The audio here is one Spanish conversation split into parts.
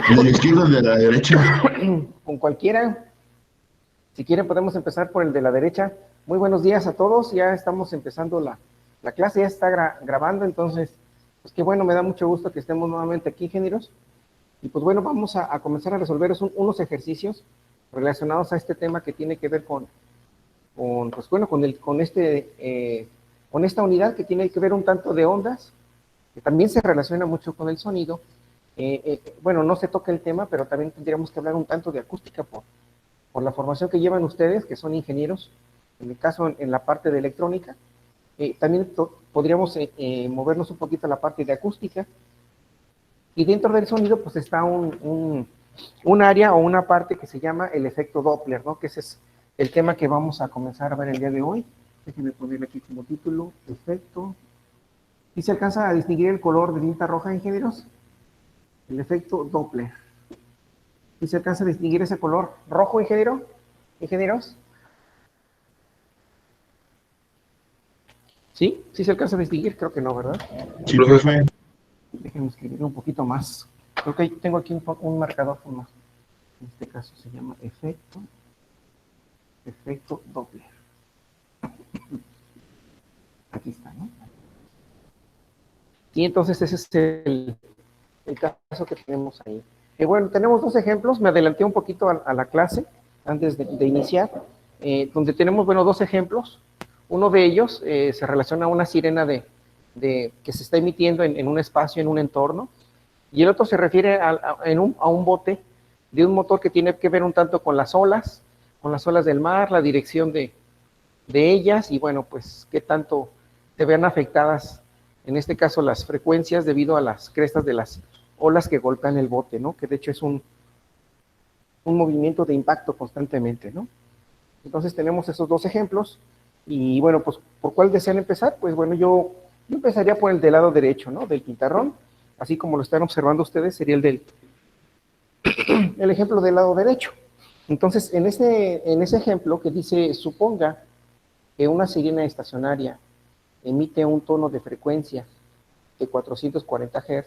¿De la izquierda o de la derecha? Con cualquiera. Si quieren podemos empezar por el de la derecha. Muy buenos días a todos, ya estamos empezando la clase, ya está grabando, entonces, pues qué bueno, me da mucho gusto que estemos nuevamente aquí, ingenieros. Y pues bueno, vamos a comenzar a resolver unos ejercicios relacionados a este tema que tiene que ver pues bueno, con esta unidad que tiene que ver un tanto de ondas, que también se relaciona mucho con el sonido. Bueno, no se toca el tema, pero también tendríamos que hablar un tanto de acústica por la formación que llevan ustedes, que son ingenieros, en el caso en la parte de electrónica. También podríamos movernos un poquito a la parte de acústica. Y dentro del sonido, pues está un área o una parte que se llama el efecto Doppler, ¿no? Que ese es el tema que vamos a comenzar a ver el día de hoy. Déjenme poner aquí como título, efecto. ¿Y se alcanza a distinguir el color de tinta roja, ingenieros? El efecto Doppler. ¿Y se alcanza a distinguir ese color rojo, ingeniero? ¿Ingenieros? ¿Sí? ¿Sí se alcanza a distinguir? Creo que no, ¿verdad? Sí, profe. Déjenme escribir un poquito más. Creo que tengo aquí un marcador más. En este caso se llama efecto Doppler. Aquí está, ¿no? Y entonces ese es el caso que tenemos ahí. Bueno, tenemos dos ejemplos. Me adelanté un poquito a la clase antes de iniciar, donde tenemos, bueno, dos ejemplos. Uno de ellos se relaciona a una sirena que se está emitiendo en un espacio, en un entorno, y el otro se refiere a un bote de un motor que tiene que ver un tanto con las olas del mar, la dirección de ellas, y bueno, pues qué tanto se vean afectadas, en este caso, las frecuencias debido a las crestas de las olas que golpean el bote, ¿no? Que de hecho es un movimiento de impacto constantemente, ¿no? Entonces tenemos esos dos ejemplos, y bueno, pues ¿por cuál desean empezar? Pues bueno, yo empezaría por el del lado derecho, ¿no? Del pizarrón, así como lo están observando ustedes, sería el ejemplo del lado derecho. Entonces, en ese ejemplo que dice, suponga que una sirena estacionaria emite un tono de frecuencia de 440 Hz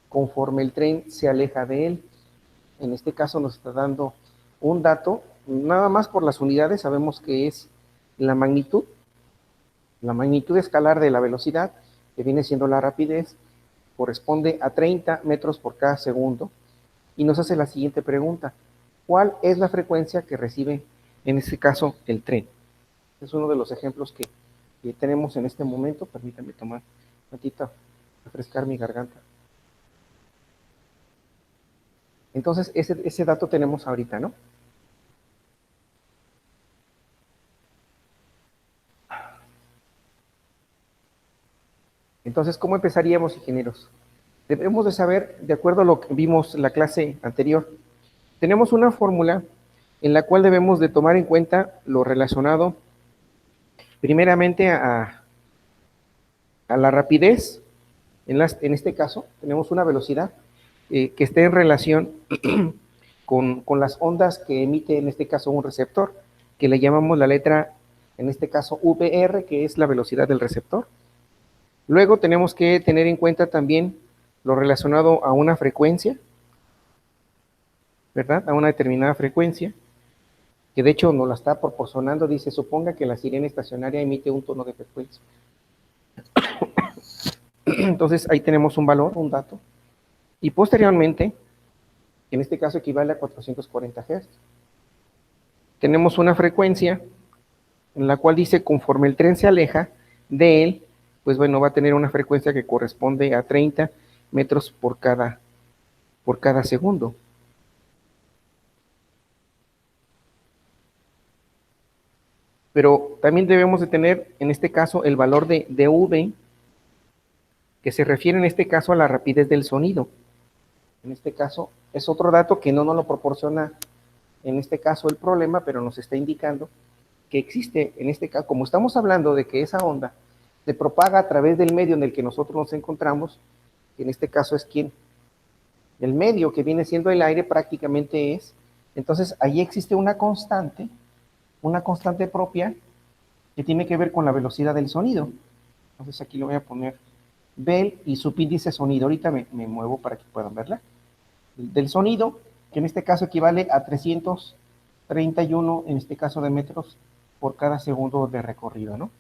conforme el tren se aleja de él. En este caso nos está dando un dato, nada más por las unidades sabemos que es la magnitud escalar de la velocidad, que viene siendo la rapidez, corresponde a 30 metros por cada segundo, y nos hace la siguiente pregunta: ¿cuál es la frecuencia que recibe, en este caso, el tren? Es uno de los ejemplos que tenemos en este momento. Permítanme tomar un ratito, refrescar mi garganta. Entonces, ese dato tenemos ahorita, ¿no? Entonces, ¿cómo empezaríamos, ingenieros? Debemos de saber, de acuerdo a lo que vimos en la clase anterior, tenemos una fórmula en la cual debemos de tomar en cuenta lo relacionado primeramente a la rapidez. En este caso, tenemos una velocidad que esté en relación con las ondas que emite, en este caso, un receptor, que le llamamos la letra, en este caso, VR, que es la velocidad del receptor. Luego tenemos que tener en cuenta también lo relacionado a una frecuencia, ¿verdad? A una determinada frecuencia, que de hecho nos la está proporcionando. Dice, suponga que la sirena estacionaria emite un tono de frecuencia. Entonces ahí tenemos un valor, un dato, y posteriormente, en este caso equivale a 440 Hz. Tenemos una frecuencia en la cual dice, conforme el tren se aleja de él, pues bueno, va a tener una frecuencia que corresponde a 30 metros por cada segundo. Pero también debemos de tener, en este caso, el valor de V, que se refiere en este caso a la rapidez del sonido. En este caso, es otro dato que no nos lo proporciona, en este caso, el problema, pero nos está indicando que existe, en este caso, como estamos hablando de que esa onda se propaga a través del medio en el que nosotros nos encontramos, que en este caso es ¿quién? El medio, que viene siendo el aire, prácticamente es. Entonces, ahí existe una constante propia que tiene que ver con la velocidad del sonido. Entonces, aquí lo voy a poner Bell y subíndice sonido. Ahorita me muevo para que puedan verla. del sonido, que en este caso equivale a 331, en este caso de metros por cada segundo de recorrido, ¿no?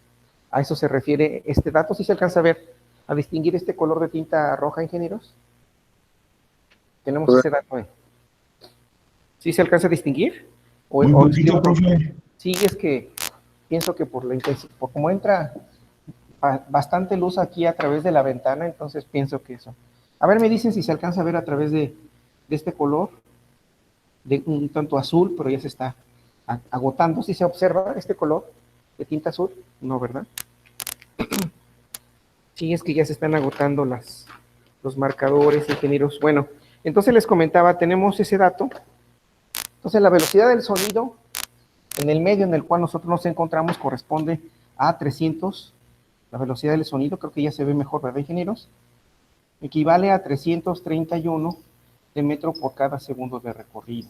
A eso se refiere este dato. Si se alcanza a ver, a distinguir este color de tinta roja, ingenieros. Tenemos ese dato ahí. ¿Sí se alcanza a distinguir? Muy poquito, profe. Sí, es que pienso que por la intensidad, por como entra bastante luz aquí a través de la ventana, entonces pienso que eso. A ver, me dicen si se alcanza a ver a través de este color, de un tanto azul, pero ya se está agotando. ¿Sí se observa este color de tinta azul? No, ¿verdad? Sí, es que ya se están agotando los marcadores, ingenieros. Bueno, entonces les comentaba, tenemos ese dato. Entonces la velocidad del sonido en el medio en el cual nosotros nos encontramos corresponde a 300. La velocidad del sonido, creo que ya se ve mejor, ¿verdad, ingenieros? Equivale a 331 de metro por cada segundo de recorrido.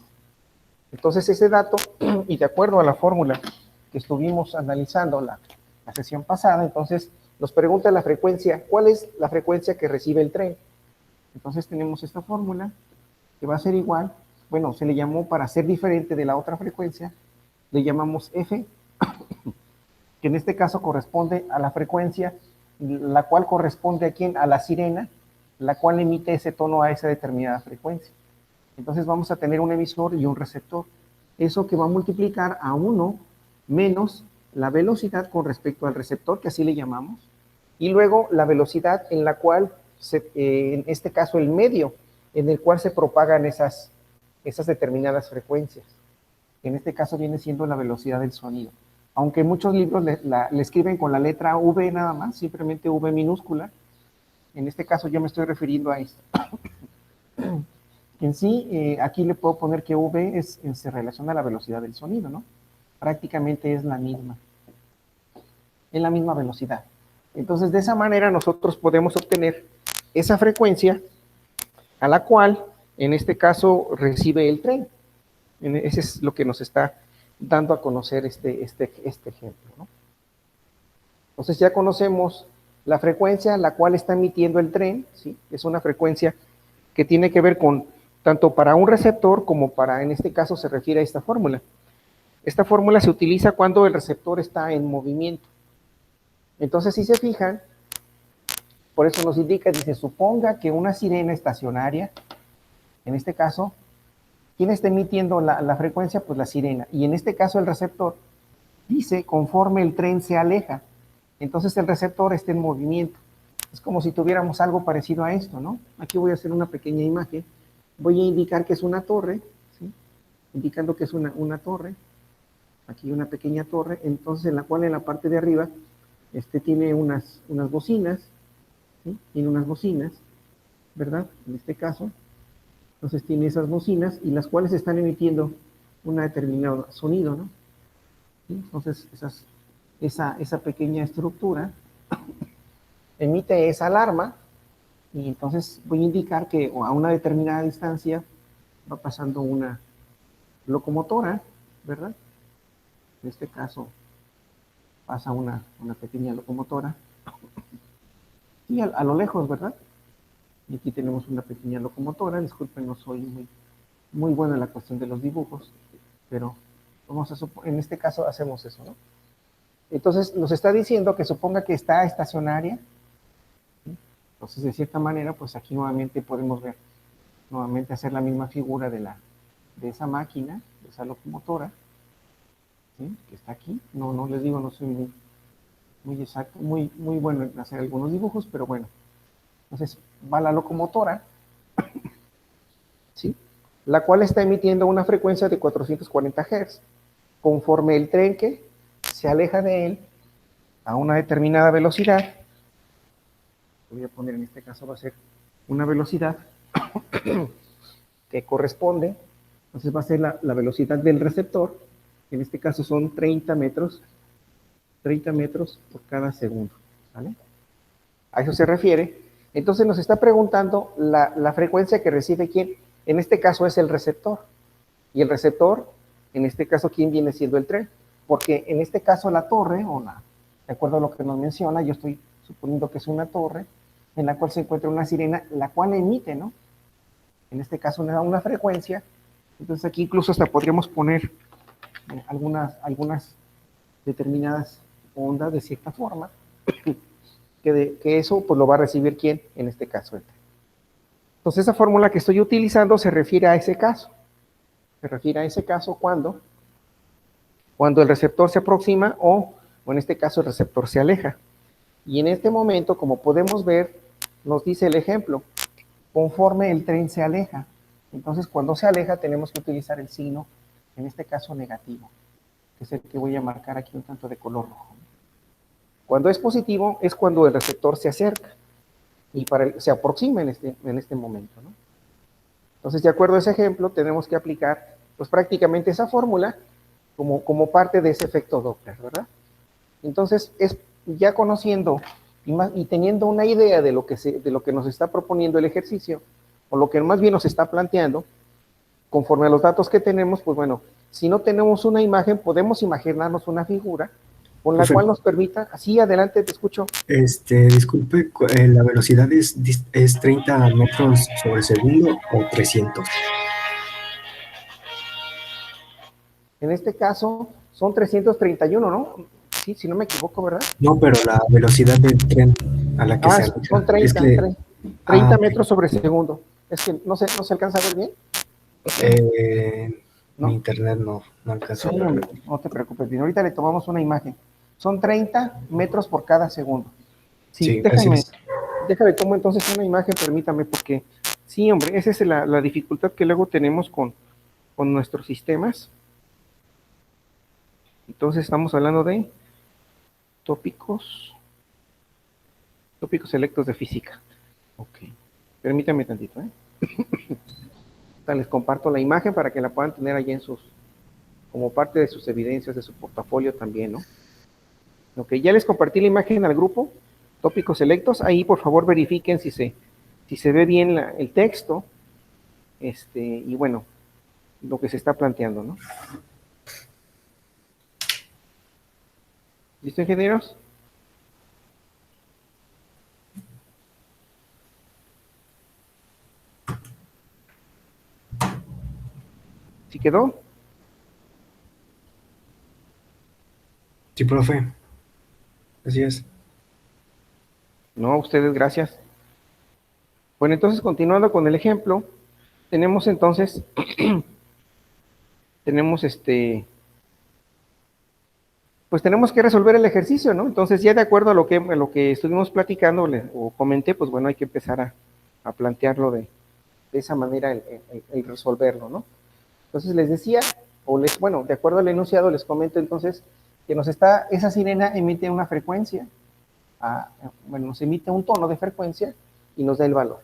Entonces ese dato, y de acuerdo a la fórmula que estuvimos analizando la sesión pasada, entonces nos pregunta la frecuencia, ¿cuál es la frecuencia que recibe el tren? Entonces tenemos esta fórmula que va a ser igual, bueno, se le llamó para ser diferente de la otra frecuencia, le llamamos F, que en este caso corresponde a la frecuencia, la cual corresponde a quién, a la sirena, la cual emite ese tono a esa determinada frecuencia. Entonces vamos a tener un emisor y un receptor. Eso que va a multiplicar a 1 menos la velocidad con respecto al receptor, que así le llamamos, y luego la velocidad en la cual, en este caso el medio, en el cual se propagan esas determinadas frecuencias. En este caso viene siendo la velocidad del sonido. Aunque muchos libros le escriben con la letra V nada más, simplemente V minúscula, en este caso yo me estoy refiriendo a esto. En sí, aquí le puedo poner que V se relaciona a la velocidad del sonido, ¿no? Prácticamente es la misma velocidad. Entonces, de esa manera nosotros podemos obtener esa frecuencia a la cual, en este caso, recibe el tren. Ese es lo que nos está dando a conocer este ejemplo, ¿no? Entonces ya conocemos la frecuencia la cual está emitiendo el tren, ¿sí? Es una frecuencia que tiene que ver con tanto para un receptor como para, en este caso, se refiere a esta fórmula. Esta fórmula se utiliza cuando el receptor está en movimiento. Entonces, si se fijan, por eso nos indica, dice, suponga que una sirena estacionaria, en este caso, ¿quién está emitiendo la frecuencia? Pues la sirena. Y en este caso el receptor dice, conforme el tren se aleja, entonces el receptor está en movimiento. Es como si tuviéramos algo parecido a esto, ¿no? Aquí voy a hacer una pequeña imagen. Voy a indicar que es una torre, ¿sí? Indicando que es una torre. Aquí una pequeña torre, entonces en la cual en la parte de arriba tiene unas bocinas, ¿sí? Tiene unas bocinas, ¿verdad? En este caso. Entonces tiene esas bocinas y las cuales están emitiendo un determinado sonido, ¿no? ¿Sí? Entonces esa pequeña estructura emite esa alarma y entonces voy a indicar que a una determinada distancia va pasando una locomotora, ¿verdad? En este caso pasa una pequeña locomotora y a lo lejos, ¿verdad? Y aquí tenemos una pequeña locomotora. Disculpen, no soy muy buena en la cuestión de los dibujos, pero vamos a en este caso hacemos eso, ¿no? Entonces nos está diciendo que suponga que está estacionaria, ¿sí? Entonces de cierta manera, pues aquí nuevamente podemos ver, nuevamente hacer la misma figura de esa máquina, de esa locomotora, ¿sí? Que está aquí. No les digo, no soy muy exacto, muy bueno en hacer algunos dibujos, pero bueno. Entonces va la locomotora, ¿sí? La cual está emitiendo una frecuencia de 440 Hz. Conforme el tren que se aleja de él a una determinada velocidad, voy a poner en este caso va a ser una velocidad que corresponde, entonces va a ser la velocidad del receptor, que en este caso son 30 metros por cada segundo, ¿vale? A eso se refiere. Entonces nos está preguntando la frecuencia que recibe quién. En este caso es el receptor. Y el receptor, en este caso, ¿quién viene siendo el tren? Porque en este caso la torre, de acuerdo a lo que nos menciona, yo estoy suponiendo que es una torre en la cual se encuentra una sirena, la cual emite, ¿no? en este caso una frecuencia. Entonces aquí incluso hasta podríamos poner algunas determinadas ondas de cierta forma, que eso pues lo va a recibir ¿quién? En este caso el tren. Entonces esa fórmula que estoy utilizando se refiere a ese caso. Se refiere a ese caso cuando el receptor se aproxima o en este caso el receptor se aleja. Y en este momento, como podemos ver, nos dice el ejemplo, conforme el tren se aleja. Entonces cuando se aleja tenemos que utilizar el signo, en este caso negativo, que es el que voy a marcar aquí un tanto de color rojo. Cuando es positivo es cuando el receptor se acerca y se aproxima en este momento, ¿no? Entonces, de acuerdo a ese ejemplo, tenemos que aplicar pues prácticamente esa fórmula como parte de ese efecto Doppler, ¿verdad? Entonces, ya conociendo y teniendo una idea de lo que nos está proponiendo el ejercicio, o lo que más bien nos está planteando, conforme a los datos que tenemos, pues bueno, si no tenemos una imagen, podemos imaginarnos una figura con la cual nos permita, así adelante, te escucho. Disculpe, ¿la velocidad es 30 metros sobre segundo o 300? En este caso son 331, ¿no? Sí, si no me equivoco, ¿verdad? No, pero la velocidad del tren a la que se aleja. Son 30, Es que, 30 ok. metros sobre segundo. Es que no se alcanza a ver bien. Mi ¿No? internet no alcanza Sí, a hombre, ver. no te preocupes. Bien, ahorita le tomamos una imagen. Son 30 metros por cada segundo. Sí, Sí, gracias. déjame tomo entonces una imagen, permítame, porque sí, hombre, esa es la dificultad que luego tenemos con nuestros sistemas. Entonces estamos hablando de tópicos selectos de física. Ok, permítame tantito, ¿eh? Les comparto la imagen para que la puedan tener allí como parte de sus evidencias, de su portafolio también, ¿no? Ok, ya les compartí la imagen al grupo, tópicos selectos, ahí por favor verifiquen si se ve bien el texto, y bueno, lo que se está planteando, ¿no? ¿Listo, ingenieros? ¿Sí quedó? Sí, profe. Así es. No, a ustedes, gracias. Bueno, entonces, continuando con el ejemplo, tenemos entonces, pues tenemos que resolver el ejercicio, ¿no? Entonces, ya de acuerdo a lo que estuvimos platicando o comenté, pues bueno, hay que empezar a plantearlo de esa manera, el resolverlo, ¿no? Entonces les decía, bueno, de acuerdo al enunciado les comento entonces que esa sirena emite una frecuencia, nos emite un tono de frecuencia y nos da el valor.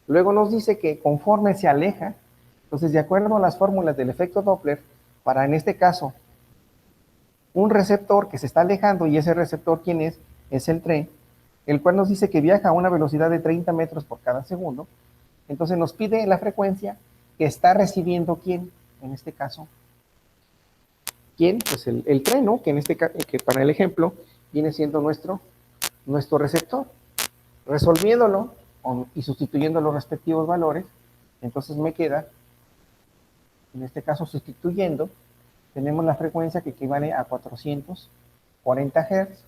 Luego nos dice que conforme se aleja, entonces de acuerdo a las fórmulas del efecto Doppler, para en este caso, un receptor que se está alejando, y ese receptor, ¿quién es? Es el tren, el cual nos dice que viaja a una velocidad de 30 metros por cada segundo. Entonces nos pide la frecuencia que está recibiendo ¿quién? En este caso, ¿quién? Pues el tren, ¿no? Que en este caso, que para el ejemplo, viene siendo nuestro receptor. Resolviéndolo y sustituyendo los respectivos valores, entonces me queda, en este caso sustituyendo, tenemos la frecuencia que equivale a 440 Hz,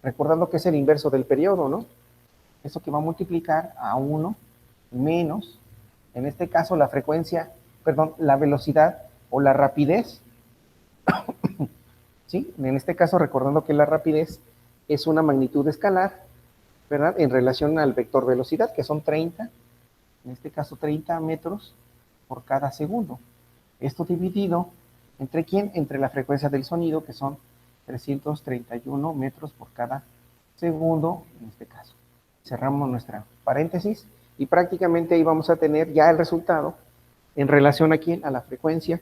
recordando que es el inverso del periodo, ¿no? Eso que va a multiplicar a 1 menos, en este caso la frecuencia, perdón, la velocidad o la rapidez, ¿sí? En este caso recordando que la rapidez es una magnitud escalar, ¿verdad? En relación al vector velocidad, que son 30, en este caso 30 metros por cada segundo. Esto dividido entre ¿quién? Entre la frecuencia del sonido, que son 331 metros por cada segundo, en este caso. Cerramos nuestra paréntesis y prácticamente ahí vamos a tener ya el resultado en relación a quién, a la frecuencia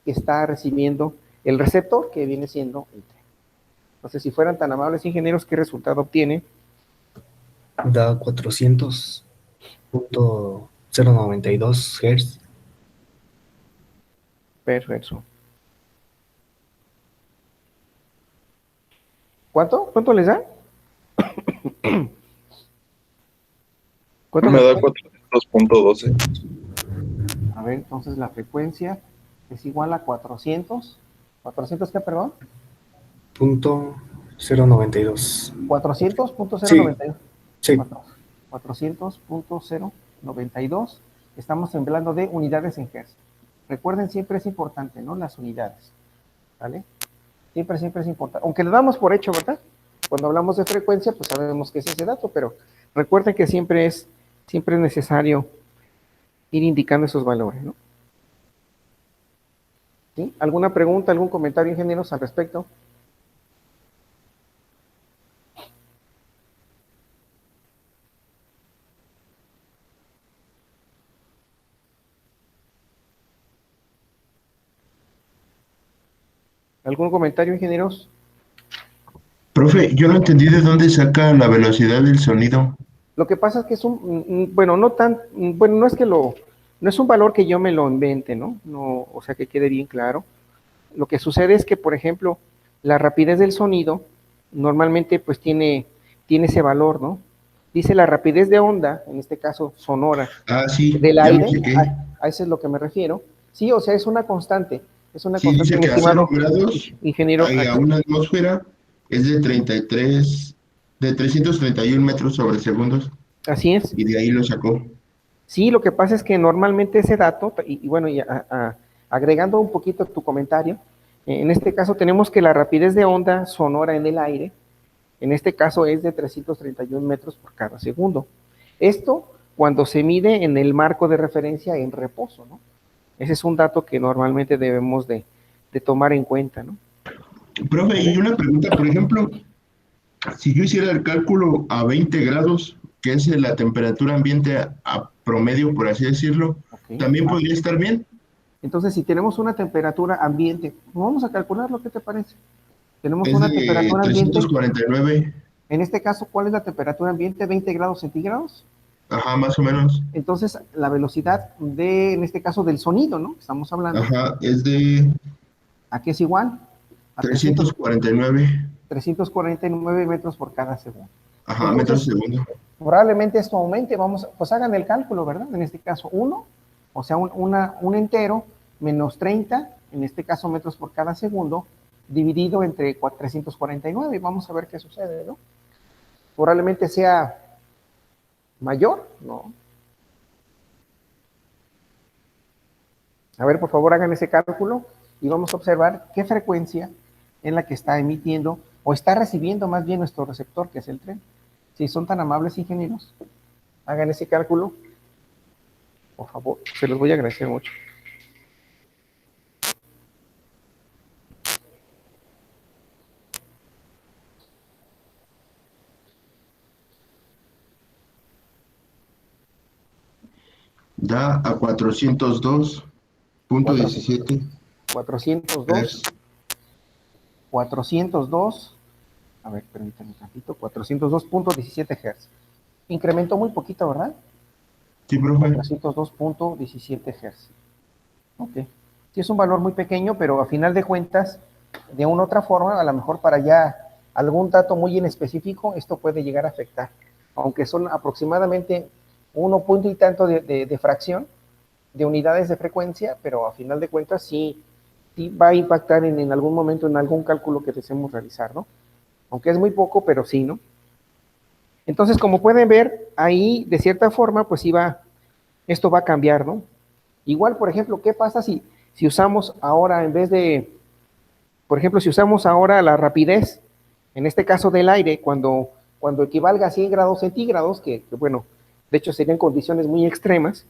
que está recibiendo el receptor, que viene siendo el tren. Entonces, si fueran tan amables ingenieros, ¿qué resultado obtiene? Da 400.092 Hz. Perfecto. ¿Cuánto? ¿Cuánto les da? ¿Cuánto Me les da da? 400.12. A ver, entonces la frecuencia es igual a 400. ¿400 qué, perdón? Punto 092. 400.092. Sí, sí. 400.092. Estamos hablando de unidades en Hertz. Recuerden, siempre es importante, ¿no? Las unidades, ¿vale? Siempre, siempre es importante. Aunque lo damos por hecho, ¿verdad? Cuando hablamos de frecuencia, pues sabemos que es ese dato, pero recuerden que siempre es necesario ir indicando esos valores, ¿no? ¿Sí? ¿Alguna pregunta, algún comentario, ingenieros, al respecto? ¿Algún comentario, ingenieros? Profe, yo no entendí de dónde saca la velocidad del sonido. Lo que pasa es que es bueno, no tan, bueno, no es un valor que yo me lo invente, ¿no? No, o sea, que quede bien claro. Lo que sucede es que, por ejemplo, la rapidez del sonido normalmente pues tiene ese valor, ¿no? Dice la rapidez de onda, en este caso sonora, Ah, sí, del ya me aire, chequé. a eso es lo que me refiero. Sí, o sea, es una Sí, constante, dice mi que a 0 estimado grados ingeniero. y a una atmósfera es de 33, de 331 metros sobre segundos, Así es. y de ahí lo sacó. Sí, lo que pasa es que normalmente ese dato, y bueno, agregando un poquito tu comentario, en este caso tenemos que la rapidez de onda sonora en el aire, en este caso es de 331 metros por cada segundo. Esto cuando se mide en el marco de referencia en reposo, ¿no? Ese es un dato que normalmente debemos de tomar en cuenta, ¿no? Profe, y ¿Vale? una pregunta, por ejemplo, si yo hiciera el cálculo a 20 grados, que es la temperatura ambiente a promedio, por así decirlo, Ok. ¿también podría estar bien? Entonces, si tenemos una temperatura ambiente, vamos a calcularlo, ¿qué te parece? Tenemos Es una de temperatura ambiente. 349, En este caso, ¿cuál es la temperatura ambiente? 20 grados centígrados. ajá, más o menos. Entonces, la velocidad en este caso, del sonido, ¿no? Estamos hablando, Ajá, es de ¿a qué es igual? A 349, 349 metros por cada segundo. ajá, metros Entonces, segundo. probablemente esto aumente, pues hagan el cálculo, ¿verdad? En este caso, 1, o sea, un entero, menos 30, en este caso metros por cada segundo, dividido entre 349, vamos a ver qué sucede, ¿no? Probablemente sea mayor, ¿no? A ver, por favor, hagan ese cálculo y vamos a observar qué frecuencia en la que está emitiendo o está recibiendo más bien nuestro receptor, que es el tren. Si son tan amables, ingenieros, hagan ese cálculo, por favor, se los voy a agradecer mucho. Da a 402.17 402, Hz. 402, a ver, permítanme un tantito, 402.17 Hz. Incrementó muy poquito, ¿verdad? Sí, profe. 402.17 Hz. Ok. Sí, es un valor muy pequeño, pero a final de cuentas, de una u otra forma, a lo mejor para ya algún dato muy en específico, esto puede llegar a afectar. Aunque son aproximadamente 1 punto y tanto de fracción de unidades de frecuencia, pero a final de cuentas sí va a impactar en algún momento en algún cálculo que deseemos realizar, ¿no? Aunque es muy poco, pero sí, ¿no? Entonces, como pueden ver, ahí de cierta forma, pues esto va a cambiar, ¿no? Igual, por ejemplo, ¿qué pasa si usamos ahora, en vez de, por ejemplo, si usamos ahora la rapidez, en este caso del aire, cuando equivalga a 100 grados centígrados, que bueno, de hecho serían condiciones muy extremas,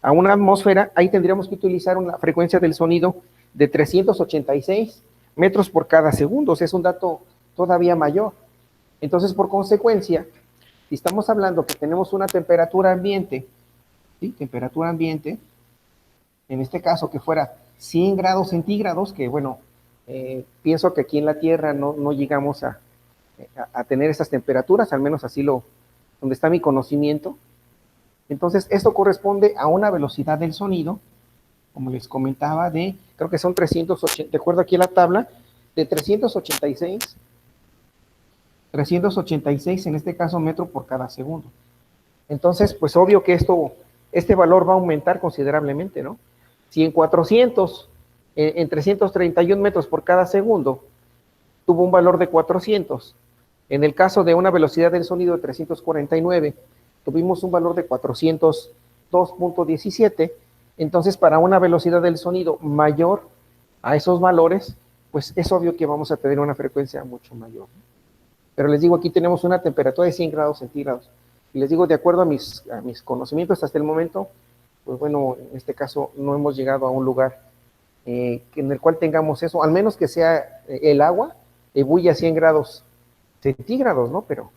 a una atmósfera, ahí tendríamos que utilizar una frecuencia del sonido de 386 metros por cada segundo, o sea, es un dato todavía mayor. Entonces, por consecuencia, si estamos hablando que tenemos una temperatura ambiente, ¿sí? Temperatura ambiente, en este caso que fuera 100 grados centígrados, que bueno, pienso que aquí en la Tierra no llegamos a tener esas temperaturas, al menos así donde está mi conocimiento. Entonces, esto corresponde a una velocidad del sonido, como les comentaba, creo que son 380, de acuerdo aquí en la tabla, de 386 en este caso metro por cada segundo. Entonces, pues obvio que este valor va a aumentar considerablemente, ¿no? Si en 400, en 331 metros por cada segundo, tuvo un valor de 400, en el caso de una velocidad del sonido de 349, tuvimos un valor de 402.17, entonces para una velocidad del sonido mayor a esos valores, pues es obvio que vamos a tener una frecuencia mucho mayor. Pero les digo, aquí tenemos una temperatura de 100 grados centígrados. Y les digo, de acuerdo a mis conocimientos hasta el momento, pues bueno, en este caso no hemos llegado a un lugar en el cual tengamos eso, al menos que sea el agua ebulle a 100 grados centígrados, ¿no? Pero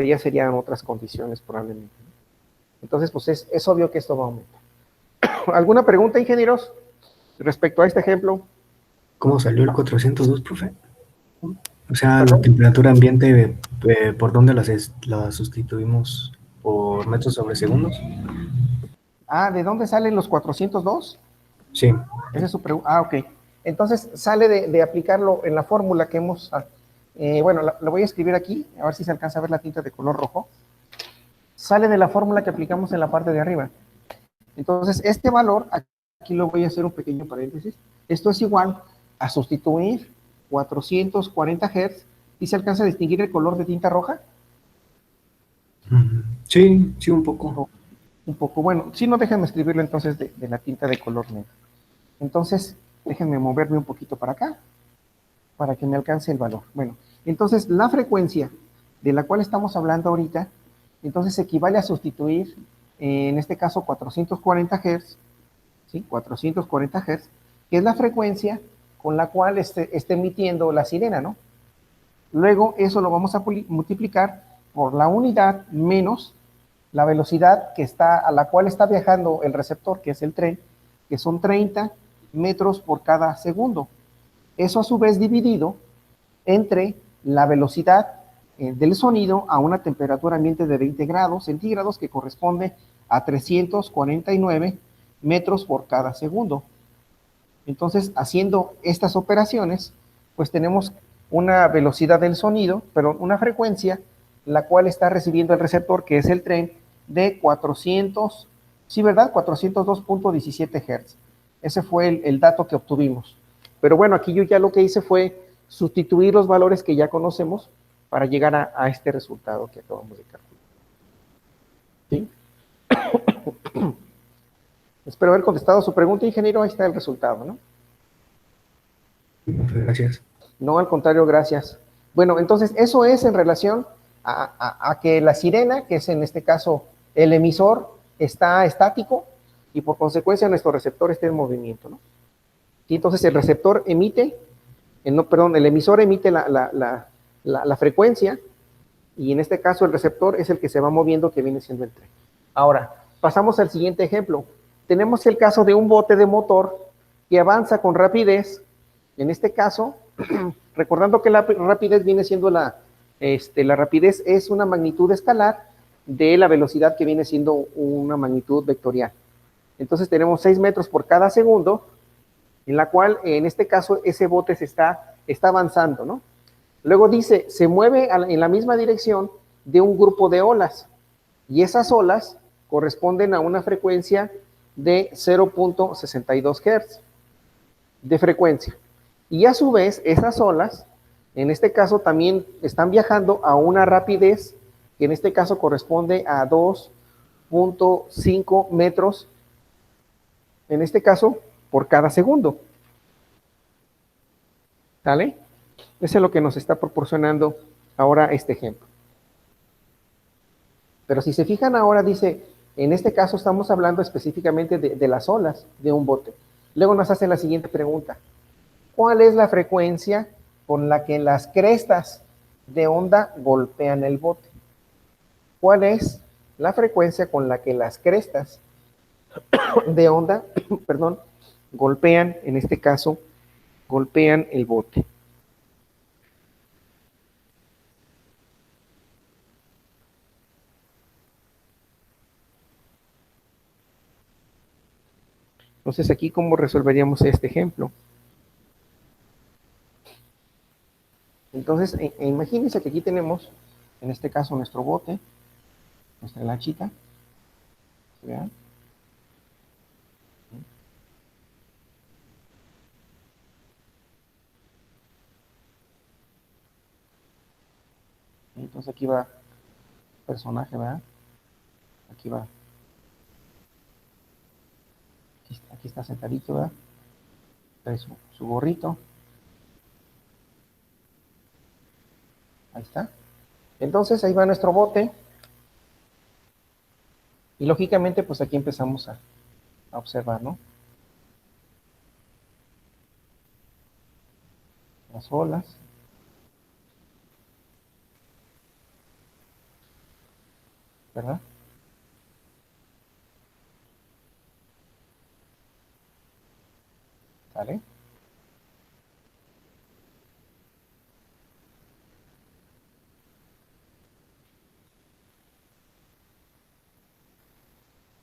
ya serían otras condiciones probablemente, ¿no? Entonces, pues es obvio que esto va a aumentar. ¿Alguna pregunta, ingenieros, respecto a este ejemplo? ¿Cómo salió el 402, profe? O sea, la ¿Perdón? temperatura ambiente, ¿por dónde la sustituimos? ¿Por metros sobre segundos? Ah, ¿de dónde salen los 402? Sí. Esa es su pregunta. Ah, ok. Entonces sale de aplicarlo en la fórmula que hemos... bueno, lo voy a escribir aquí, a ver si se alcanza a ver la tinta de color rojo. Sale de la fórmula que aplicamos en la parte de arriba. Entonces, este valor, aquí lo voy a hacer un pequeño paréntesis, esto es igual a sustituir 440 Hz, ¿y se alcanza a distinguir el color de tinta roja? Sí, sí, un poco. Un poco, bueno, si no, déjenme escribirlo entonces de la tinta de color negro. Entonces, déjenme moverme un poquito para acá, para que me alcance el valor. Bueno, entonces la frecuencia de la cual estamos hablando ahorita, entonces equivale a sustituir, en este caso 440 Hz, ¿sí? 440 Hz, que es la frecuencia con la cual esté emitiendo la sirena, ¿no? Luego eso lo vamos a multiplicar por la unidad menos la velocidad a la cual está viajando el receptor, que es el tren, que son 30 metros por cada segundo. Eso a su vez dividido entre la velocidad del sonido a una temperatura ambiente de 20 grados centígrados, que corresponde a 349 metros por cada segundo. Entonces, haciendo estas operaciones, pues tenemos una velocidad del sonido, pero una frecuencia, la cual está recibiendo el receptor, que es el tren, de 400, sí, ¿verdad? 402.17 Hz. Ese fue el dato que obtuvimos. Pero bueno, aquí yo ya lo que hice fue sustituir los valores que ya conocemos para llegar a este resultado que acabamos de calcular. ¿Sí? Espero haber contestado su pregunta, ingeniero. Ahí está el resultado, ¿no? Gracias. No, al contrario, gracias. Bueno, entonces eso es en relación a que la sirena, que es en este caso el emisor, está estático y por consecuencia nuestro receptor está en movimiento, ¿no? Y entonces el receptor emite, el emisor emite la frecuencia y en este caso el receptor es el que se va moviendo, que viene siendo el tren. Ahora, pasamos al siguiente ejemplo. Tenemos el caso de un bote de motor que avanza con rapidez. En este caso, recordando que la rapidez viene siendo la rapidez es una magnitud escalar de la velocidad que viene siendo una magnitud vectorial. Entonces tenemos 6 metros por cada segundo, en la cual en este caso ese bote está avanzando, ¿no? Luego dice, se mueve en la misma dirección de un grupo de olas, y esas olas corresponden a una frecuencia de 0.62 Hz de frecuencia. Y a su vez, esas olas, en este caso también están viajando a una rapidez, que en este caso corresponde a 2.5 metros, en este caso, por cada segundo. ¿Sale? Eso es lo que nos está proporcionando ahora este ejemplo. Pero si se fijan ahora, dice, en este caso estamos hablando específicamente de las olas de un bote. Luego nos hacen la siguiente pregunta. ¿Cuál es la frecuencia con la que las crestas de onda golpean el bote? ¿Cuál es la frecuencia con la que las crestas de onda, perdón, golpean, en este caso, golpean el bote? Entonces, aquí, ¿cómo resolveríamos este ejemplo? Entonces, imagínense que aquí tenemos, en este caso, nuestro bote, nuestra lanchita. ¿Vean? Entonces aquí va el personaje, ¿verdad? Aquí va. Aquí está sentadito, ¿verdad? Trae su gorrito. Ahí está. Entonces ahí va nuestro bote. Y lógicamente, pues aquí empezamos a observar, ¿no? Las olas. ¿Verdad? ¿Sale?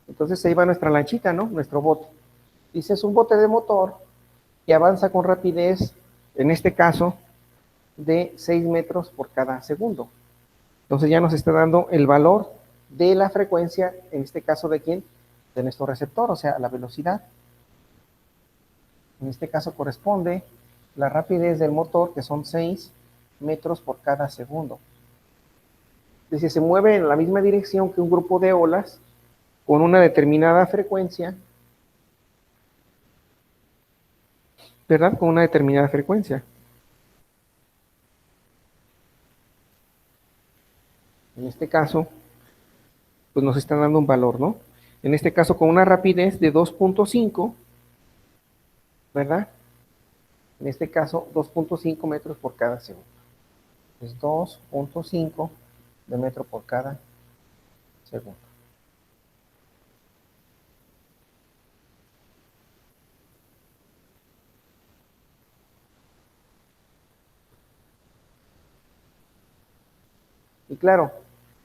Entonces ahí va nuestra lanchita, ¿no? Nuestro bote. Dice, es un bote de motor que avanza con rapidez, en este caso, de 6 metros por cada segundo. Entonces ya nos está dando el valor de la frecuencia, en este caso, ¿de quién? De nuestro receptor, o sea, la velocidad. En este caso corresponde la rapidez del motor, que son 6 metros por cada segundo. Dice, se mueve en la misma dirección que un grupo de olas con una determinada frecuencia, ¿verdad? Con una determinada frecuencia. En este caso, pues nos están dando un valor, ¿no? En este caso con una rapidez de 2.5, ¿verdad? En este caso 2.5 metros por cada segundo. Es 2.5 de metro por cada segundo. Y claro,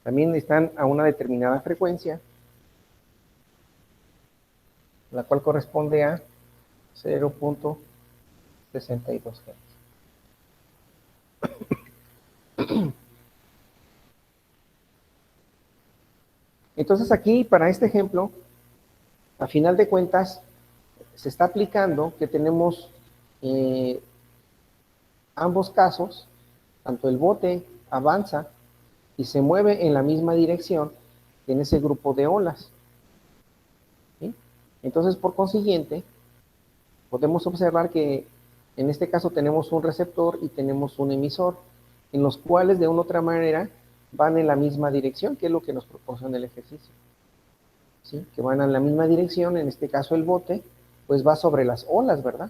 también están a una determinada frecuencia, la cual corresponde a 0.62 Hz. Entonces aquí, para este ejemplo, a final de cuentas, se está aplicando que tenemos ambos casos, tanto el bote avanza y se mueve en la misma dirección en ese grupo de olas. ¿Sí? Entonces, por consiguiente, podemos observar que en este caso tenemos un receptor y tenemos un emisor, en los cuales de una u otra manera van en la misma dirección, que es lo que nos proporciona el ejercicio. ¿Sí? Que van en la misma dirección, en este caso el bote, pues va sobre las olas, ¿verdad?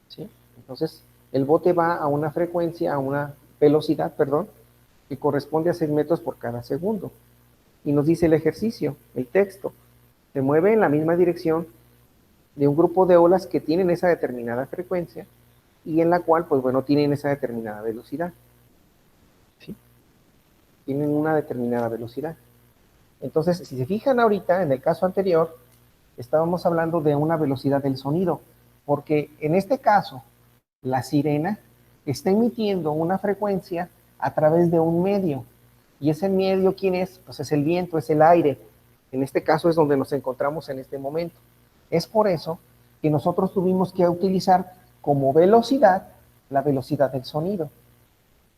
¿Sí? Entonces, el bote va a una frecuencia, a una velocidad, perdón, que corresponde a 6 metros por cada segundo. Y nos dice el ejercicio, el texto, se mueve en la misma dirección de un grupo de olas que tienen esa determinada frecuencia y en la cual, pues bueno, tienen esa determinada velocidad. ¿Sí? Tienen una determinada velocidad. Entonces, si se fijan ahorita, en el caso anterior, estábamos hablando de una velocidad del sonido, porque en este caso, la sirena está emitiendo una frecuencia a través de un medio. ¿Y ese medio quién es? Pues es el viento, es el aire. En este caso es donde nos encontramos en este momento. Es por eso que nosotros tuvimos que utilizar como velocidad la velocidad del sonido.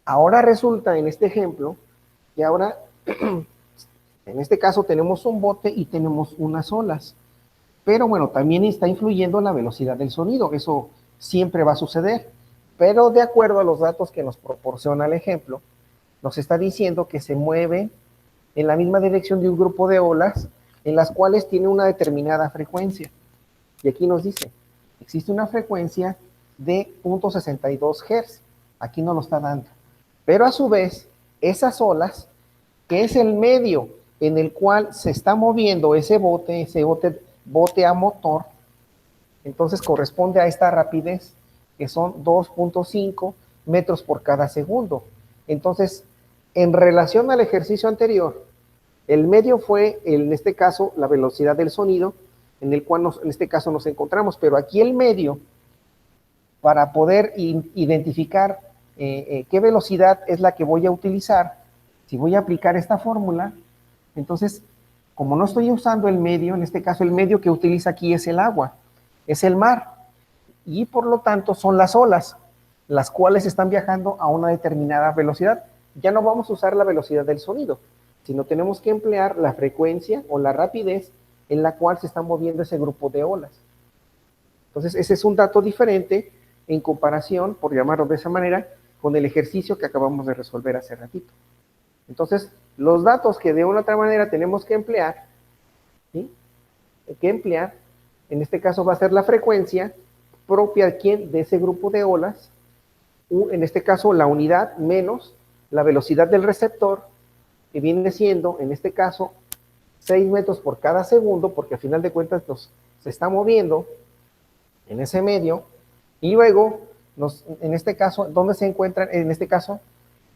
Ahora resulta en este ejemplo que ahora, en este caso tenemos un bote y tenemos unas olas. Pero bueno, también está influyendo la velocidad del sonido. Eso siempre va a suceder. Pero de acuerdo a los datos que nos proporciona el ejemplo, nos está diciendo que se mueve en la misma dirección de un grupo de olas en las cuales tiene una determinada frecuencia. Y aquí nos dice, existe una frecuencia de 0.62 Hz. Aquí no lo está dando. Pero a su vez, esas olas, que es el medio en el cual se está moviendo ese bote a motor, entonces corresponde a esta rapidez, que son 2.5 metros por cada segundo. Entonces, en relación al ejercicio anterior, el medio fue, en este caso, la velocidad del sonido, en el cual en este caso nos encontramos, pero aquí el medio, para poder identificar qué velocidad es la que voy a utilizar, si voy a aplicar esta fórmula, entonces, como no estoy usando el medio, en este caso el medio que utiliza aquí es el agua, es el mar, y por lo tanto son las olas, las cuales están viajando a una determinada velocidad, ya no vamos a usar la velocidad del sonido, sino tenemos que emplear la frecuencia o la rapidez en la cual se está moviendo ese grupo de olas. Entonces, ese es un dato diferente en comparación, por llamarlo de esa manera, con el ejercicio que acabamos de resolver hace ratito. Entonces, los datos que de una u otra manera tenemos que emplear, ¿sí? En este caso va a ser la frecuencia propia de ese grupo de olas, en este caso la unidad menos la velocidad del receptor, que viene siendo, en este caso, 6 metros por cada segundo, porque al final de cuentas se está moviendo en ese medio, y luego, en este caso, ¿dónde se encuentra? En este caso,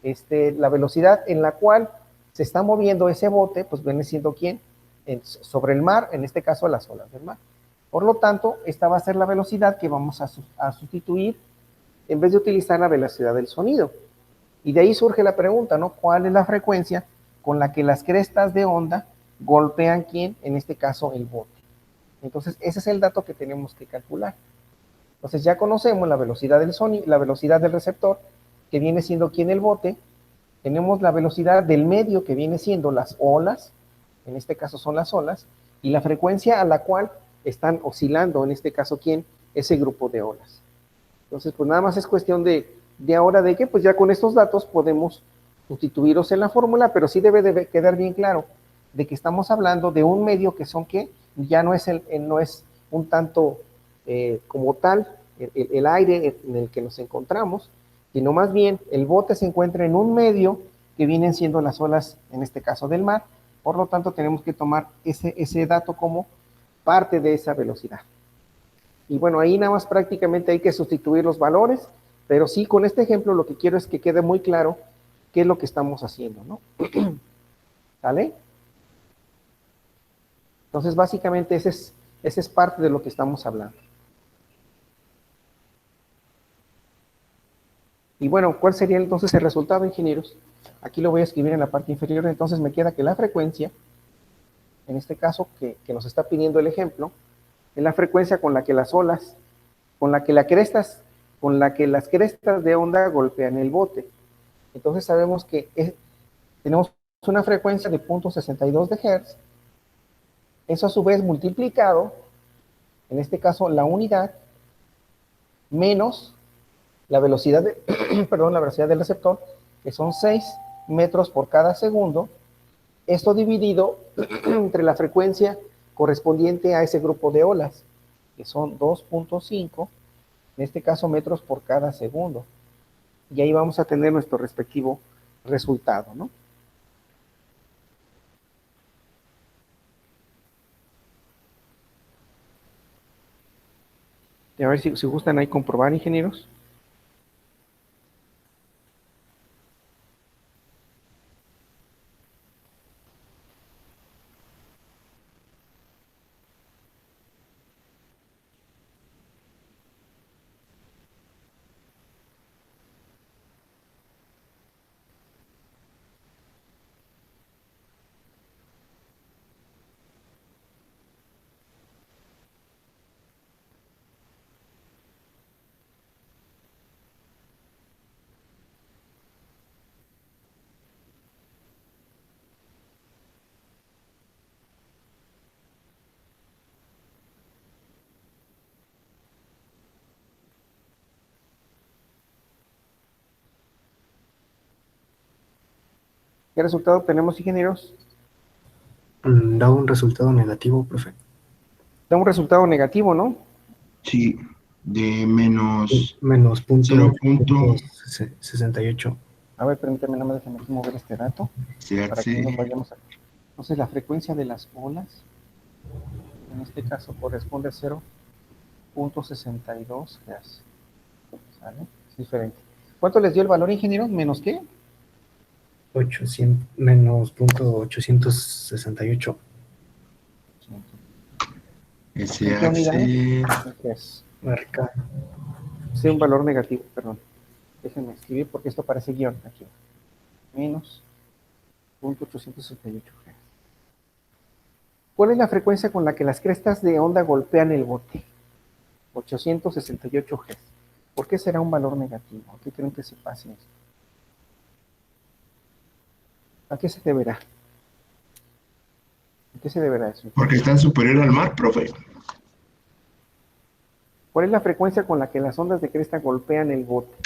la velocidad en la cual se está moviendo ese bote, pues viene siendo ¿quién? Sobre el mar, en este caso las olas del mar. Por lo tanto, esta va a ser la velocidad que vamos a sustituir en vez de utilizar la velocidad del sonido. Y de ahí surge la pregunta, ¿no? ¿Cuál es la frecuencia con la que las crestas de onda golpean quién? En este caso, el bote. Entonces, ese es el dato que tenemos que calcular. Entonces, ya conocemos la velocidad del sonido, la velocidad del receptor, que viene siendo quién el bote. Tenemos la velocidad del medio, que viene siendo las olas, en este caso son las olas, y la frecuencia a la cual están oscilando, en este caso, ¿quién? Ese grupo de olas. Entonces, pues nada más es cuestión de ahora de que, pues ya con estos datos podemos sustituirlos en la fórmula, pero sí debe de quedar bien claro de que estamos hablando de un medio que son que ya no es, no es un tanto como tal el aire en el que nos encontramos, sino más bien el bote se encuentra en un medio que vienen siendo las olas, en este caso del mar. Por lo tanto, tenemos que tomar ese dato como parte de esa velocidad. Y bueno, ahí nada más prácticamente hay que sustituir los valores, pero sí, con este ejemplo lo que quiero es que quede muy claro qué es lo que estamos haciendo, ¿no? ¿Sale? Entonces, básicamente, ese es parte de lo que estamos hablando. Y bueno, ¿cuál sería entonces el resultado, ingenieros? Aquí lo voy a escribir en la parte inferior, entonces me queda que la frecuencia, en este caso que nos está pidiendo el ejemplo, es la frecuencia con la que las olas, con la que las crestas de onda golpean el bote. Entonces sabemos que tenemos una frecuencia de 0.62 de Hz, eso a su vez multiplicado, en este caso la unidad, menos la velocidad, la velocidad del receptor, que son 6 metros por cada segundo, esto dividido entre la frecuencia correspondiente a ese grupo de olas, que son 2.5, en este caso metros por cada segundo. Y ahí vamos a tener nuestro respectivo resultado, ¿no? Y a ver si gustan ahí comprobar, ingenieros. ¿Qué resultado tenemos, ingenieros? Da un resultado negativo, profe. Da un resultado negativo, ¿no? Sí, de menos Menos 0.68. A ver, permítame, nada más déjame aquí mover este dato para que no vayamos a... Entonces, la frecuencia de las olas, en este caso, corresponde a 0.62 Hz. ¿Sale? Es diferente. ¿Cuánto les dio el valor, ingenieros? ¿Menos qué? 800, menos 0.868. Ese ¿En qué unidad es Marca. Sí, un valor negativo, perdón. Déjenme escribir porque esto parece guión aquí. Menos 0.868 Hz. ¿Cuál es la frecuencia con la que las crestas de onda golpean el bote? 868 Hz. ¿Por qué será un valor negativo? ¿A qué creen que se pase esto? ¿A qué se deberá? ¿A qué se deberá eso? Porque están superior al mar, profe. ¿Cuál es la frecuencia con la que las ondas de cresta golpean el bote?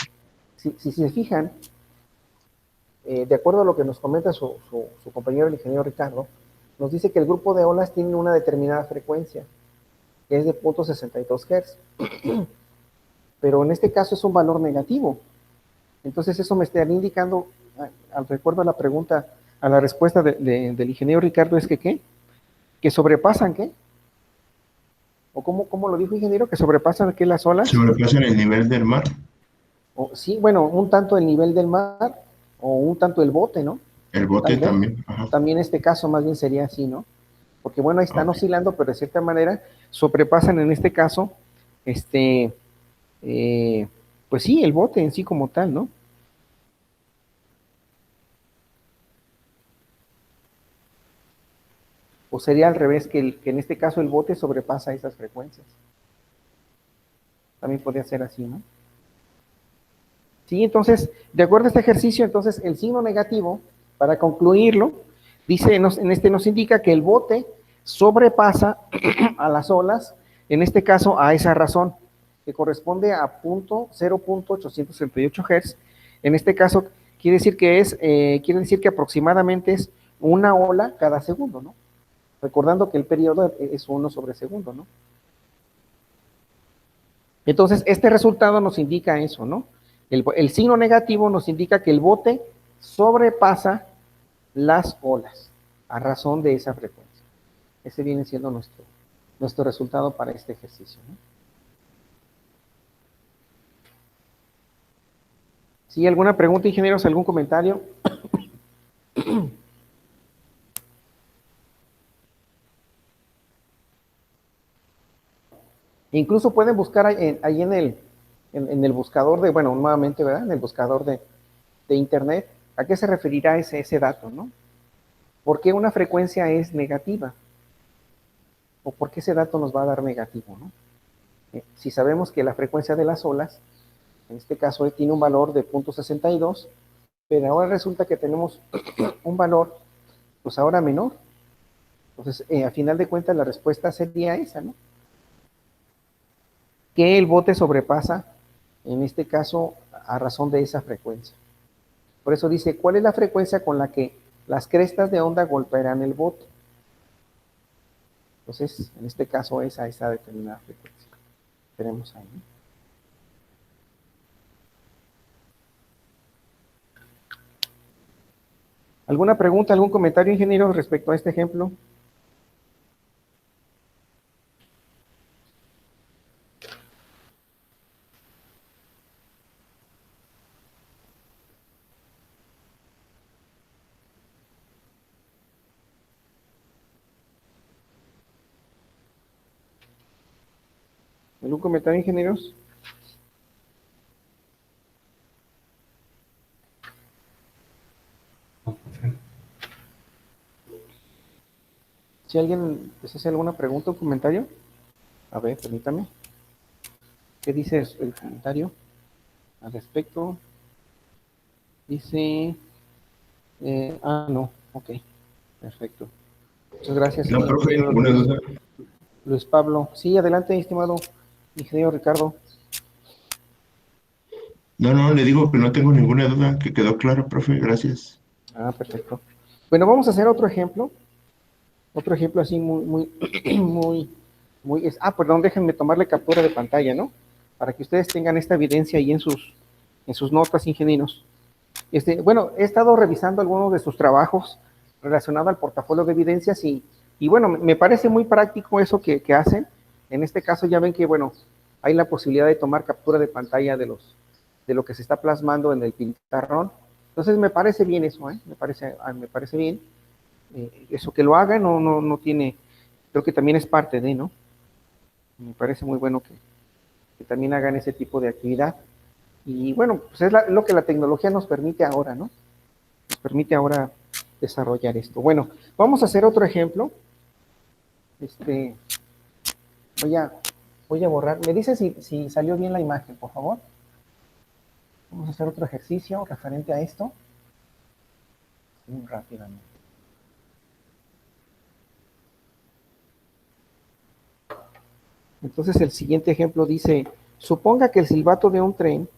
Si se fijan, de acuerdo a lo que nos comenta su compañero el ingeniero Ricardo, nos dice que el grupo de olas tiene una determinada frecuencia, que es de 0.62 Hz, pero en este caso es un valor negativo. Entonces eso me estaría indicando, al recuerdo a la pregunta, a la respuesta del ingeniero Ricardo, es que ¿qué? Que sobrepasan, ¿qué? ¿O cómo lo dijo, ingeniero? ¿Que sobrepasan qué las olas? Sobrepasan el nivel del mar. O, sí, bueno, un tanto el nivel del mar, o un tanto el bote, ¿no? El bote Tal vez. también. Ajá. También este caso más bien sería así, ¿no? Porque bueno, ahí están Ok. oscilando, pero de cierta manera sobrepasan en este caso, pues sí, el bote en sí como tal, ¿no? O sería al revés, que en este caso el bote sobrepasa esas frecuencias. También podría ser así, ¿no? Sí, entonces, de acuerdo a este ejercicio, entonces el signo negativo, para concluirlo, dice, en este nos indica que el bote sobrepasa a las olas, en este caso a esa razón, que corresponde a 0.868 Hz. En este caso, quiere decir que aproximadamente es una ola cada segundo, ¿no? Recordando que el periodo es 1 sobre segundo, ¿no? Entonces, este resultado nos indica eso, ¿no? El signo negativo nos indica que el bote sobrepasa las olas a razón de esa frecuencia. Ese viene siendo nuestro resultado para este ejercicio, ¿no? ¿Sí? ¿Alguna pregunta, ingenieros? ¿Algún comentario? Incluso pueden buscar ahí en el buscador bueno, nuevamente, ¿verdad? En el buscador de Internet, ¿a qué se referirá ese dato, no? ¿Por qué una frecuencia es negativa? ¿O por qué ese dato nos va a dar negativo, no? Si sabemos que la frecuencia de las olas, en este caso tiene un valor de 0.62, pero ahora resulta que tenemos un valor, pues ahora menor. Entonces, a final de cuentas, la respuesta sería esa, ¿no? Que el bote sobrepasa, en este caso, a razón de esa frecuencia. Por eso dice, ¿cuál es la frecuencia con la que las crestas de onda golpearán el bote? Entonces, en este caso es a esa determinada frecuencia. Tenemos ahí, ¿no? ¿Alguna pregunta, algún comentario, ingeniero, respecto a este ejemplo? ¿Algún comentario, ingenieros? Si alguien les hace alguna pregunta o comentario, a ver, permítame. ¿Qué dice el comentario al respecto? Dice, no, ok, perfecto. Muchas gracias, No, profe, ingeniero ninguna duda. Luis Pablo. Sí, adelante, estimado ingeniero Ricardo. No, le digo que no tengo ninguna duda, que quedó claro, profe, gracias. Ah, perfecto. Bueno, vamos a hacer otro ejemplo así perdón, déjenme tomarle captura de pantalla, ¿no? Para que ustedes tengan esta evidencia ahí en sus notas, ingenieros. Bueno, he estado revisando algunos de sus trabajos relacionados al portafolio de evidencias y bueno, me parece muy práctico eso que hacen. En este caso ya ven que, bueno, hay la posibilidad de tomar captura de pantalla de lo que se está plasmando en el pizarrón. Entonces me parece bien eso, me parece bien. Eso que lo haga no tiene, creo que también es parte de, ¿no? Me parece muy bueno que también hagan ese tipo de actividad. Y bueno, pues es lo que la tecnología nos permite ahora, ¿no? Nos permite ahora desarrollar esto. Bueno, vamos a hacer otro ejemplo. Voy a borrar. Me dice si salió bien la imagen, por favor. Vamos a hacer otro ejercicio referente a esto. muy rápidamente. Entonces el siguiente ejemplo dice, suponga que el silbato de un tren,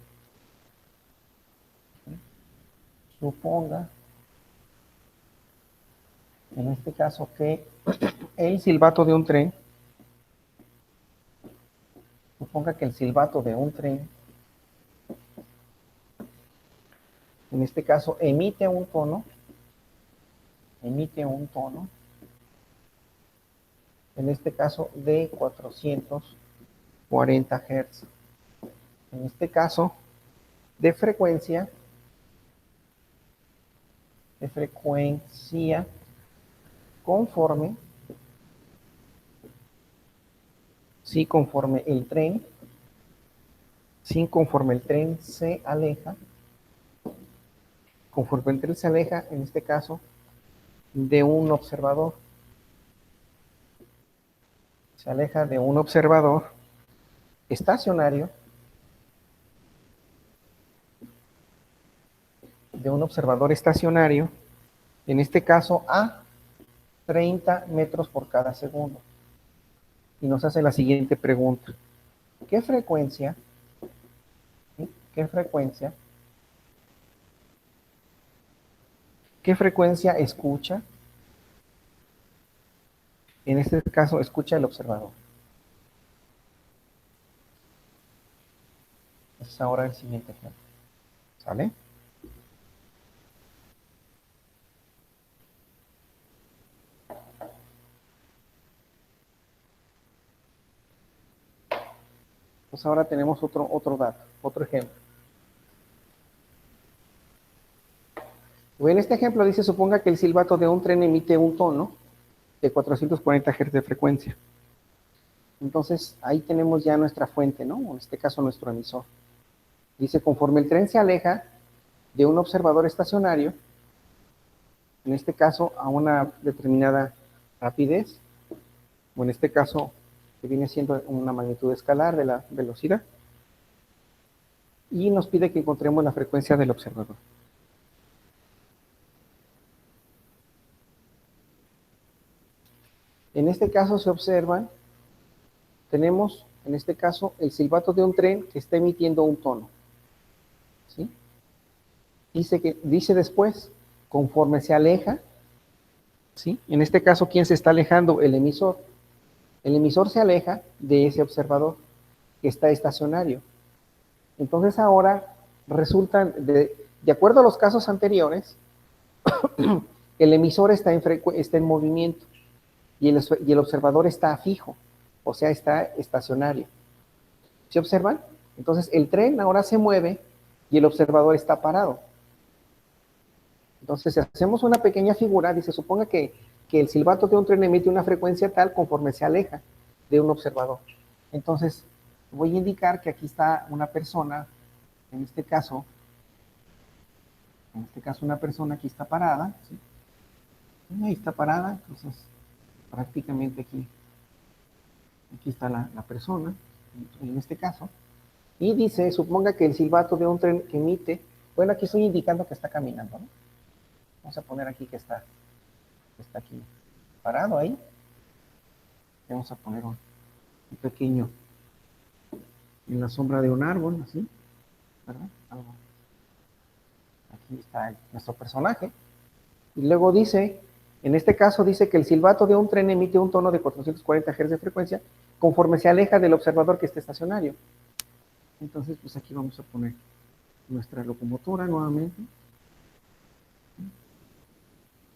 suponga, en este caso que el silbato de un tren, suponga que el silbato de un tren, en este caso emite un tono, en este caso de 440 Hz. En este caso, de frecuencia conforme, sí, conforme el tren se aleja, en este caso, de un observador, se aleja de un observador estacionario, en este caso a 30 metros por cada segundo. Y nos hace la siguiente pregunta. ¿Qué frecuencia? ¿Sí? ¿Qué frecuencia escucha? En este caso, escucha el observador. Ese es ahora el siguiente ejemplo. ¿Sale? Pues ahora tenemos otro dato, otro ejemplo. En este ejemplo dice, suponga que el silbato de un tren emite un tono de 440 Hz de frecuencia. Entonces, ahí tenemos ya nuestra fuente, ¿no? En este caso, nuestro emisor. Dice, conforme el tren se aleja de un observador estacionario, en este caso, a una determinada rapidez, o en este caso, que viene siendo una magnitud escalar de la velocidad, y nos pide que encontremos la frecuencia del observador. En este caso se observan, tenemos en este caso el silbato de un tren que está emitiendo un tono. ¿Sí? Dice después, conforme se aleja, ¿sí? En este caso, ¿quién se está alejando? El emisor. El emisor se aleja de ese observador que está estacionario. Entonces ahora resultan, de acuerdo a los casos anteriores, el emisor está en movimiento y el observador está fijo, o sea, está estacionario. ¿Se observan? Entonces el tren ahora se mueve y el observador está parado. Entonces, si hacemos una pequeña figura, dice, suponga que el silbato de un tren emite una frecuencia tal conforme se aleja de un observador. Entonces, voy a indicar que aquí está una persona, en este caso una persona aquí está parada, ¿sí? Ahí está parada, entonces prácticamente aquí está la persona, en este caso, y dice, suponga que el silbato de un tren que emite, bueno, aquí estoy indicando que está caminando, ¿no? Vamos a poner aquí que está aquí parado ahí. Vamos a poner un pequeño en la sombra de un árbol, así, ¿verdad? Aquí está nuestro personaje. Y luego dice, en este caso dice que el silbato de un tren emite un tono de 440 Hz de frecuencia conforme se aleja del observador que está estacionario. Entonces, pues aquí vamos a poner nuestra locomotora nuevamente.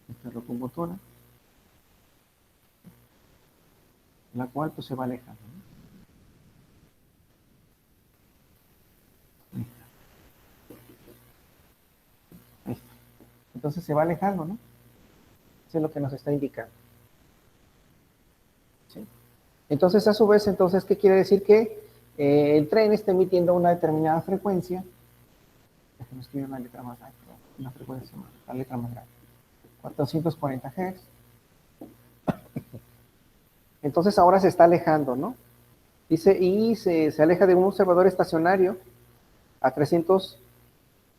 Nuestra locomotora, la cual pues se va alejando, ¿no? Ahí está. Entonces se va alejando, ¿no? Eso es lo que nos está indicando. ¿Sí? Entonces, a su vez, entonces, ¿qué quiere decir? Que el tren está emitiendo una determinada frecuencia. Déjenme escribir una letra más grande, una frecuencia más, la letra más grande. 440 Hz. Entonces ahora se está alejando, ¿no? Dice, y se aleja de un observador estacionario a 300,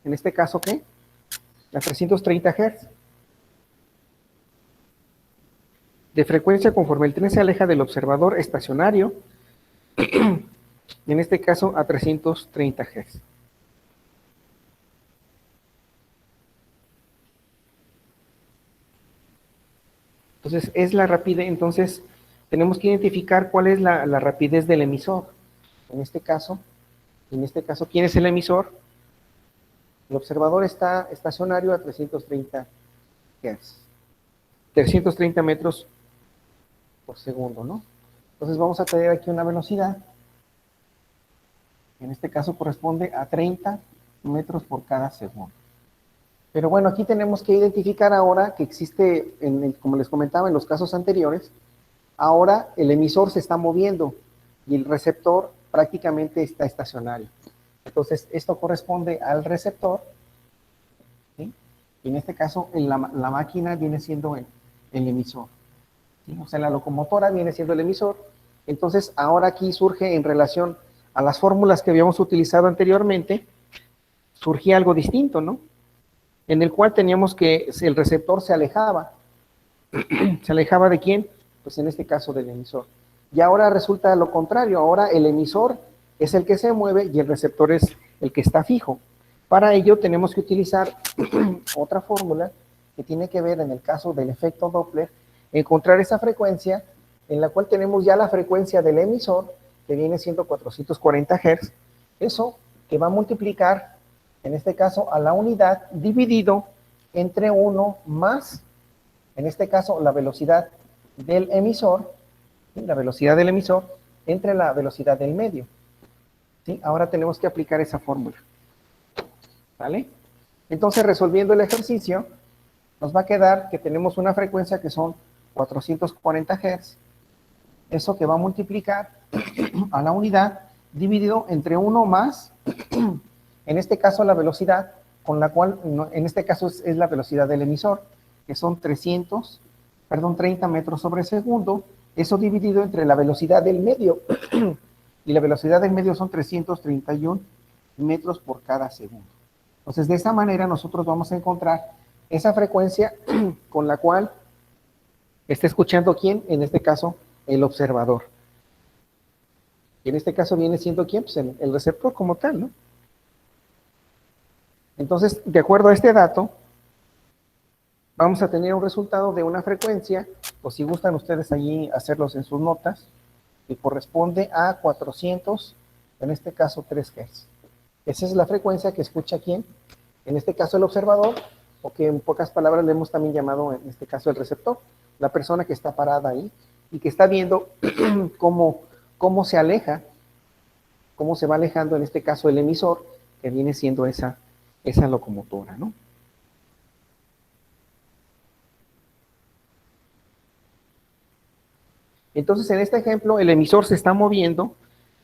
en este caso, ¿qué? A 330 Hz. de frecuencia conforme el tren se aleja del observador estacionario, en este caso a 330 Hz. Entonces, es la rapidez, entonces tenemos que identificar cuál es la rapidez del emisor. En este caso, ¿quién es el emisor? El observador está estacionario a 330 Hz, 330 metros por segundo, ¿no? Entonces vamos a tener aquí una velocidad, en este caso corresponde a 30 metros por cada segundo. Pero bueno, aquí tenemos que identificar ahora que existe, como les comentaba en los casos anteriores, ahora el emisor se está moviendo y el receptor prácticamente está estacionario. Entonces, esto corresponde al receptor, ¿sí? Y en este caso, la máquina viene siendo el emisor, ¿sí? O sea, la locomotora viene siendo el emisor. Entonces, ahora aquí surge en relación a las fórmulas que habíamos utilizado anteriormente, surgía algo distinto, ¿no? En el cual teníamos que el receptor se alejaba. ¿Se alejaba de quién? Pues en este caso del emisor. Y ahora resulta lo contrario, ahora el emisor es el que se mueve y el receptor es el que está fijo. Para ello tenemos que utilizar otra fórmula que tiene que ver, en el caso del efecto Doppler, encontrar esa frecuencia en la cual tenemos ya la frecuencia del emisor, que viene siendo 440 Hz, eso que va a multiplicar, en este caso, a la unidad dividido entre 1 más, en este caso, la velocidad del emisor, ¿sí? La velocidad del emisor entre la velocidad del medio. ¿Sí? Ahora tenemos que aplicar esa fórmula. ¿Vale? Entonces, resolviendo el ejercicio, nos va a quedar que tenemos una frecuencia que son 440 Hz, eso que va a multiplicar a la unidad dividido entre 1 más, en este caso la velocidad, con la cual, en este caso es la velocidad del emisor, que son 30 metros sobre segundo, eso dividido entre la velocidad del medio, y la velocidad del medio son 331 metros por cada segundo. Entonces, de esa manera nosotros vamos a encontrar esa frecuencia con la cual está escuchando ¿quién? En este caso, el observador. Y en este caso viene siendo ¿quién? Pues el receptor como tal, ¿no? Entonces, de acuerdo a este dato, vamos a tener un resultado de una frecuencia, o si gustan ustedes allí hacerlos en sus notas, que corresponde a 400, en este caso 3 Hz. Esa es la frecuencia que escucha ¿quién? En este caso el observador, o que en pocas palabras le hemos también llamado en este caso el receptor, la persona que está parada ahí y que está viendo cómo se aleja, cómo se va alejando en este caso el emisor, que viene siendo esa locomotora, ¿no? Entonces, en este ejemplo, el emisor se está moviendo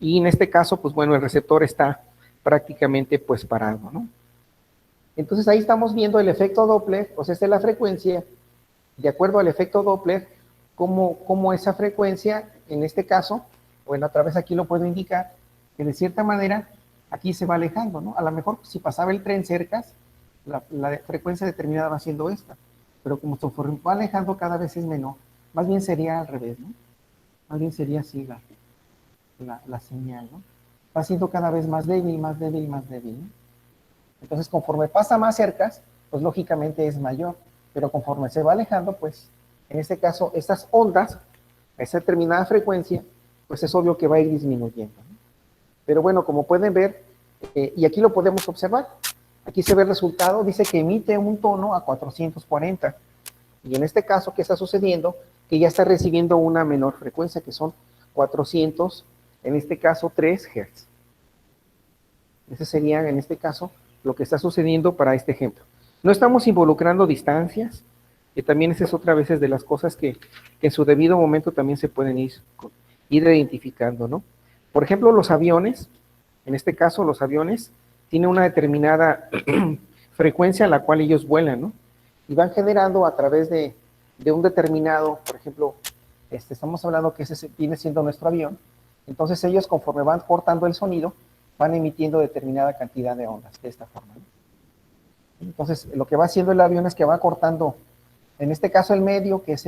y en este caso, pues bueno, el receptor está prácticamente pues parado, ¿no? Entonces, ahí estamos viendo el efecto Doppler, o sea, esta es la frecuencia, de acuerdo al efecto Doppler, cómo esa frecuencia, en este caso, bueno, a través aquí lo puedo indicar, que de cierta manera aquí se va alejando, ¿no? A lo mejor si pasaba el tren cerca, la frecuencia determinada va siendo esta, pero como se va alejando cada vez es menor, más bien sería al revés, ¿no? Más bien sería así la señal, ¿no? Va siendo cada vez más débil, más débil, más débil, ¿no? Entonces, conforme pasa más cerca, pues lógicamente es mayor, pero conforme se va alejando, pues, en este caso, estas ondas, a esa determinada frecuencia, pues es obvio que va a ir disminuyendo, ¿no? Pero bueno, como pueden ver, y aquí lo podemos observar, aquí se ve el resultado, dice que emite un tono a 440, y en este caso, ¿qué está sucediendo? Que ya está recibiendo una menor frecuencia, que son 400, en este caso 3 Hz. Ese sería, en este caso, lo que está sucediendo para este ejemplo. No estamos involucrando distancias, que también esa es otra vez de las cosas que en su debido momento también se pueden ir identificando, ¿no? Por ejemplo, los aviones, en este caso los aviones, tienen una determinada frecuencia a la cual ellos vuelan, ¿no? Y van generando a través de un determinado, por ejemplo, estamos hablando que ese viene siendo nuestro avión, entonces ellos conforme van cortando el sonido, van emitiendo determinada cantidad de ondas de esta forma, ¿no? Entonces, lo que va haciendo el avión es que va cortando, en este caso el medio, que es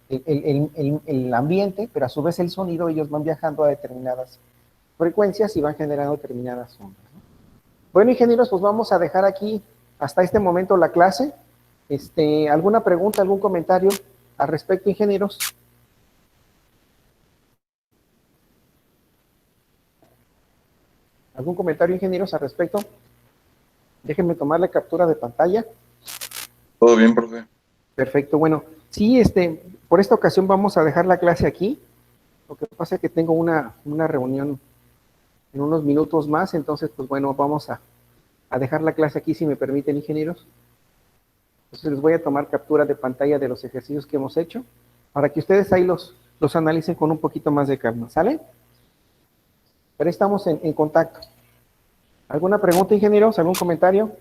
el ambiente, pero a su vez el sonido, ellos van viajando a determinadas frecuencias y van generando determinadas ondas, ¿no? Bueno, ingenieros, pues vamos a dejar aquí hasta este momento la clase. ¿Alguna pregunta, algún comentario al respecto, ingenieros? ¿Algún comentario, ingenieros, al respecto? Déjenme tomar la captura de pantalla. Todo bien, profe. Perfecto, bueno, sí, por esta ocasión vamos a dejar la clase aquí. Lo que pasa es que tengo una reunión en unos minutos más, entonces, pues bueno, vamos a dejar la clase aquí, si me permiten, ingenieros. Entonces les voy a tomar captura de pantalla de los ejercicios que hemos hecho, para que ustedes ahí los analicen con un poquito más de calma, ¿sale? Pero estamos en contacto. ¿Alguna pregunta, ingenieros? ¿Algún comentario?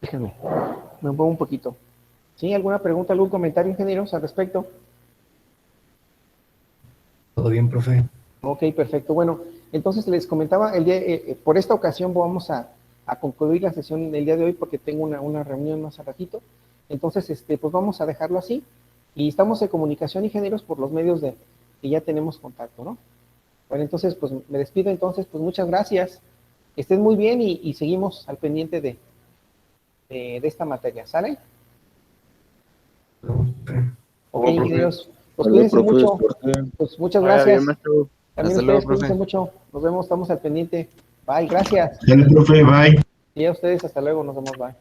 Déjenme, me muevo un poquito. ¿Sí? ¿Alguna pregunta, algún comentario, ingenieros, al respecto? Todo bien, profe. Ok, perfecto. Bueno, entonces les comentaba, por esta ocasión vamos a concluir la sesión del día de hoy porque tengo una reunión más a ratito. Entonces, pues vamos a dejarlo así. Y estamos en comunicación, ingenieros, por los medios que ya tenemos contacto, ¿no? Bueno, entonces, pues me despido entonces, pues muchas gracias. Que estén muy bien y seguimos al pendiente de esta materia, ¿sale? Ok, ingenieros, pues cuídense mucho. Pues muchas gracias. También ustedes cuídense mucho. Nos vemos, estamos al pendiente. Bye, gracias. Dale, profe, bye. Y a ustedes, hasta luego, nos vemos, bye.